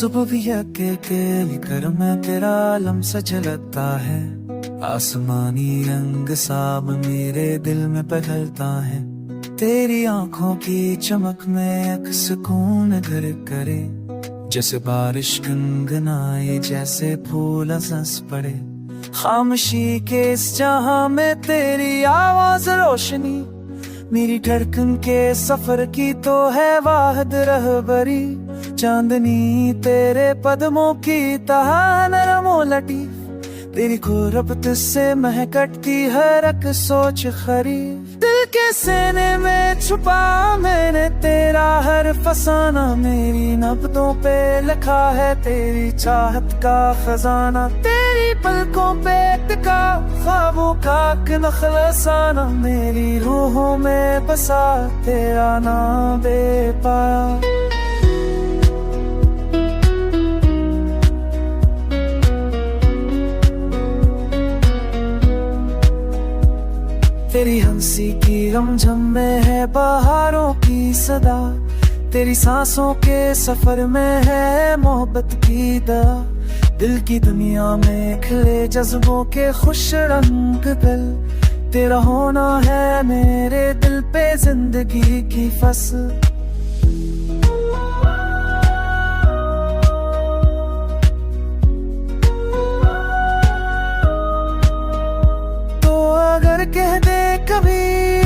सुबह भी अकेले कर मैं तेरा लम्स जलता है। आसमानी रंग साब मेरे दिल में पिघलता है। तेरी आंखों की चमक में एक सुकून घर करे। जैसे बारिश गुनगुनाए जैसे फूल सांस पड़े। खामोशी के इस जहां में तेरी आवाज रोशनी। मेरी धड़कन के सफर की तो है वाहद रहबरी। चांदनी तेरे कदमों की तह नरम लटी। तेरी खूबसूरत से महकती हर एक सोच खरी। दिल के सीने में छुपा मैंने तेरा हर फसाना। मेरी नब्जों पे लिखा है तेरी चाहत का खजाना। तेरी पलकों पे टिका ख्वाबों का नखलसाना। मेरी रूहों में बसा तेरा नाम बेपाया। तेरी हंसी की रमझम में है बहारों की सदा। तेरी सांसों के सफर में है मोहब्बत की दवा। दिल की दुनिया में खिले जज्बों के खुश रंग दिल। तेरा होना है मेरे दिल पे जिंदगी की फसल। कह दे कभी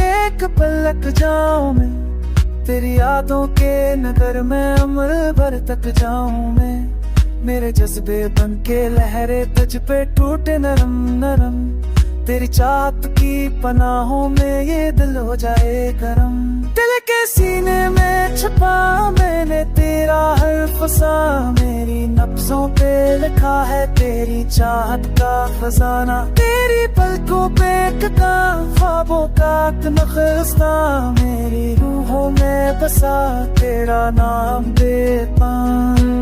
एक पलक जाऊं मैं। तेरी यादों के नगर में उम्र भर तक जाऊं मैं। मेरे जज्बे बन के लहरे तुझ पे टूटे नरम नरम। तेरी चाहत की पनाहों में ये दिल हो जाए गरम। दिल के सीने में छुपा मैंने तेरा हर फसा। मेरी नब्जों पे लिखा है तेरी चाहत का खजाना। तेरी पलकों पे टिका ख्वाबों का नक्शा। मेरी रूहों में बसा तेरा नाम बेपान।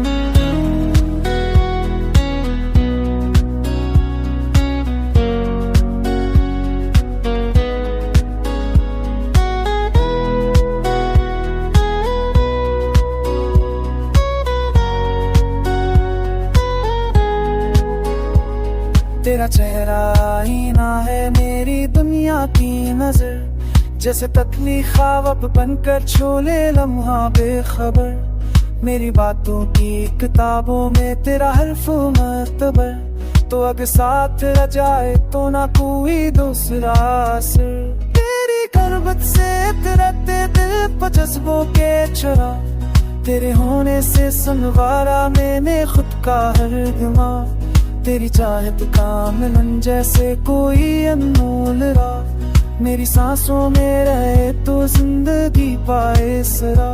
तेरा चेहरा आईना है मेरी दुनिया की नजर। जैसे तकनी ख्वाब बनकर छोले लम्हा बेखबर। मेरी बातों की किताबों में तेरा हर्फ मतबर। तो अगर साथ रह जाए तो ना कोई दूसरा असर। तेरी गुर्बत से तरते दिल पर जज्बों के चुरा। तेरे होने से सुनवारा मैंने खुद का हर दिमाग। तेरी चाहत का मिलन जैसे कोई अनमोल राह। मेरी सांसों में रहे तो जिंदगी पाए सरा।